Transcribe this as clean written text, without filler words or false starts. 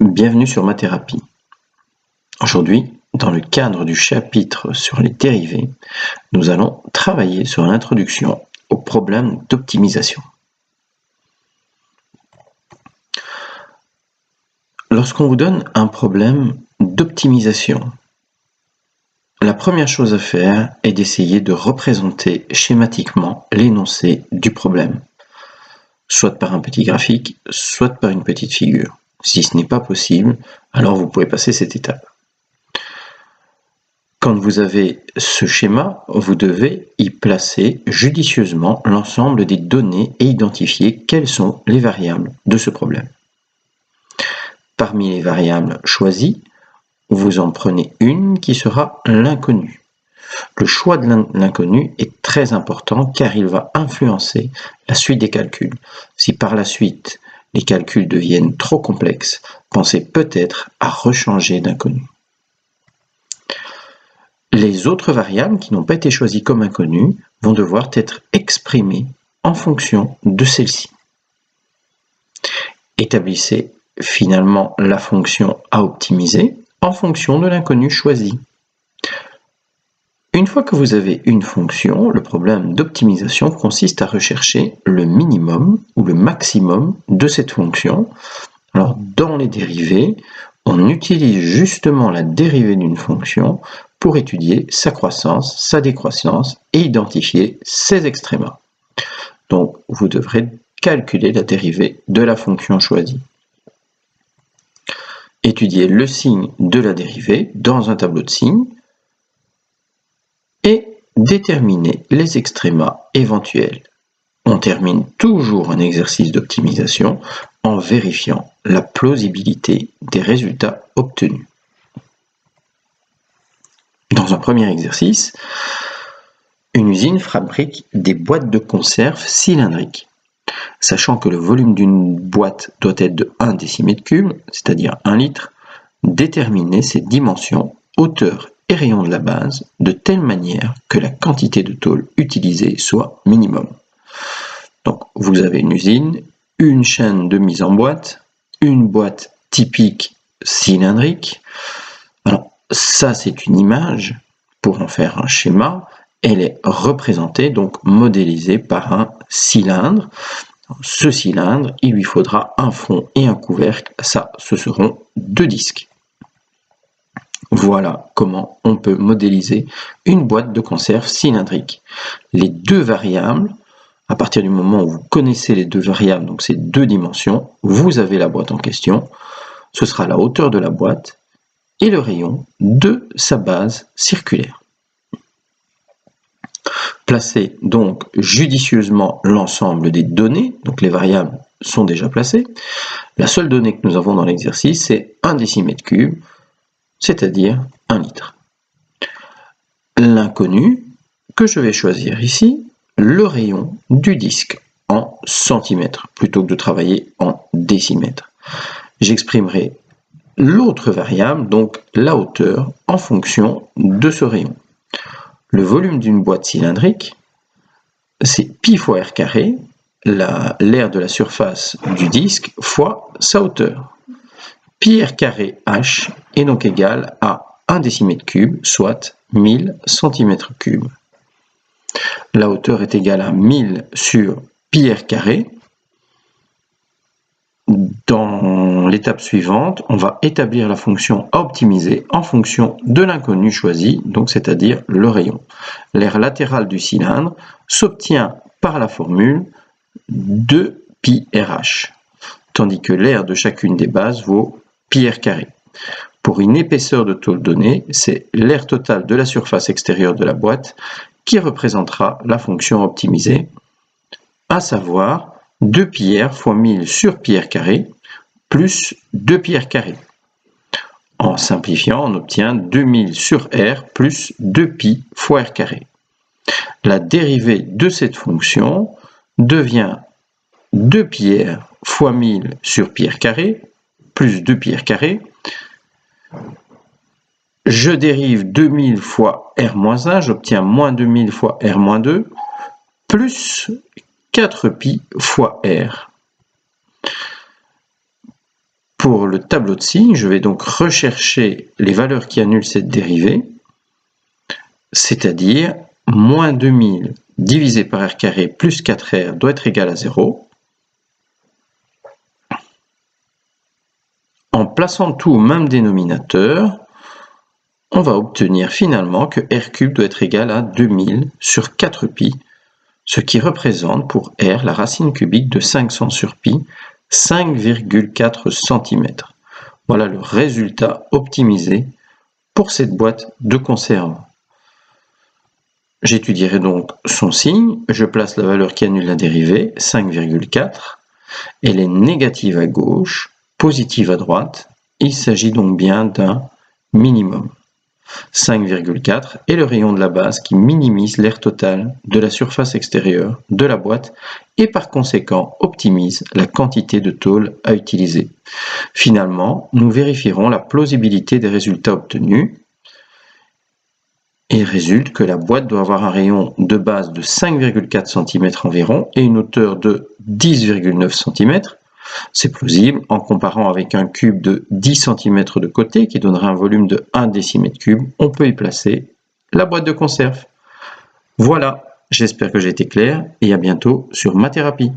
Bienvenue sur Mathérapie. Aujourd'hui, dans le cadre du chapitre sur les dérivés, nous allons travailler sur l'introduction aux problèmes d'optimisation. Lorsqu'on vous donne un problème d'optimisation, la première chose à faire est d'essayer de représenter schématiquement l'énoncé du problème, soit par un petit graphique, soit par une petite figure. Si ce n'est pas possible, alors vous pouvez passer cette étape. Quand vous avez ce schéma, vous devez y placer judicieusement l'ensemble des données et identifier quelles sont les variables de ce problème. Parmi les variables choisies, vous en prenez une qui sera l'inconnu. Le choix de l'inconnu est très important car il va influencer la suite des calculs. Si par la suite les calculs deviennent trop complexes, pensez peut-être à rechanger d'inconnu. Les autres variables qui n'ont pas été choisies comme inconnues vont devoir être exprimées en fonction de celles-ci. Établissez finalement la fonction à optimiser en fonction de l'inconnu choisi. Une fois que vous avez une fonction, le problème d'optimisation consiste à rechercher le minimum ou le maximum de cette fonction. Alors, dans les dérivés, on utilise justement la dérivée d'une fonction pour étudier sa croissance, sa décroissance et identifier ses extrémas. Donc, vous devrez calculer la dérivée de la fonction choisie. Étudiez le signe de la dérivée dans un tableau de signes et déterminer les extrémas éventuels. On termine toujours un exercice d'optimisation en vérifiant la plausibilité des résultats obtenus. Dans un premier exercice, une usine fabrique des boîtes de conserve cylindriques. Sachant que le volume d'une boîte doit être de 1 décimètre cube, c'est-à-dire 1 litre, déterminez ses dimensions, hauteur et rayon de la base de telle manière que la quantité de tôle utilisée soit minimum. Donc vous avez une usine, une chaîne de mise en boîte, une boîte typique cylindrique. Alors ça c'est une image, pour en faire un schéma, elle est représentée, donc modélisée par un cylindre. Ce cylindre, il lui faudra un fond et un couvercle, ça ce seront 2 disques. Voilà comment on peut modéliser une boîte de conserve cylindrique. Les deux variables, à partir du moment où vous connaissez les deux variables, donc ces deux dimensions, vous avez la boîte en question. Ce sera la hauteur de la boîte et le rayon de sa base circulaire. Placez donc judicieusement l'ensemble des données, donc les variables sont déjà placées. La seule donnée que nous avons dans l'exercice, c'est 1 décimètre cube, c'est-à-dire 1 litre. L'inconnu que je vais choisir ici, le rayon du disque en centimètres, plutôt que de travailler en décimètres. J'exprimerai l'autre variable, donc la hauteur, en fonction de ce rayon. Le volume d'une boîte cylindrique, c'est pi fois r carré, l'aire de la surface du disque, fois sa hauteur. Pi r carré h est donc égal à 1 décimètre cube, soit 1000 cm3. La hauteur est égale à 1000 sur pi r carré. Dans l'étape suivante, on va établir la fonction à optimiser en fonction de l'inconnu choisi, donc c'est-à-dire le rayon. L'aire latérale du cylindre s'obtient par la formule de pi RH, tandis que l'aire de chacune des bases vaut pi r carré. Pour une épaisseur de tôle donnée, c'est l'aire totale de la surface extérieure de la boîte qui représentera la fonction optimisée, à savoir 2 pi r fois 1000 sur pi r carré plus 2 pi r carré. En simplifiant, on obtient 2000 sur r plus 2 pi fois r carré. La dérivée de cette fonction devient 2 pi r fois 1000 sur pi r carré plus 2 pi r carré. Je dérive 2000 fois r-1, j'obtiens moins 2000 fois r-2 plus 4 pi fois r. Pour le tableau de signes, je vais donc rechercher les valeurs qui annulent cette dérivée, c'est-à-dire moins 2000 divisé par r carré plus 4r doit être égal à 0. En plaçant tout au même dénominateur, on va obtenir finalement que r cube doit être égal à 2000 sur 4pi, ce qui représente pour r la racine cubique de 500 sur pi, 5,4 cm. Voilà le résultat optimisé pour cette boîte de conserve. J'étudierai donc son signe, je place la valeur qui annule la dérivée, 5,4. Elle est négative à gauche, positive à droite. Il s'agit donc bien d'un minimum. 5,4 est le rayon de la base qui minimise l'air total de la surface extérieure de la boîte et par conséquent optimise la quantité de tôle à utiliser. Finalement, nous vérifierons la plausibilité des résultats obtenus. Il résulte que la boîte doit avoir un rayon de base de 5,4 cm environ et une hauteur de 10,9 cm. C'est plausible en comparant avec un cube de 10 cm de côté qui donnerait un volume de 1 décimètre cube. On peut y placer la boîte de conserve. Voilà, j'espère que j'ai été clair et à bientôt sur Mathérapie.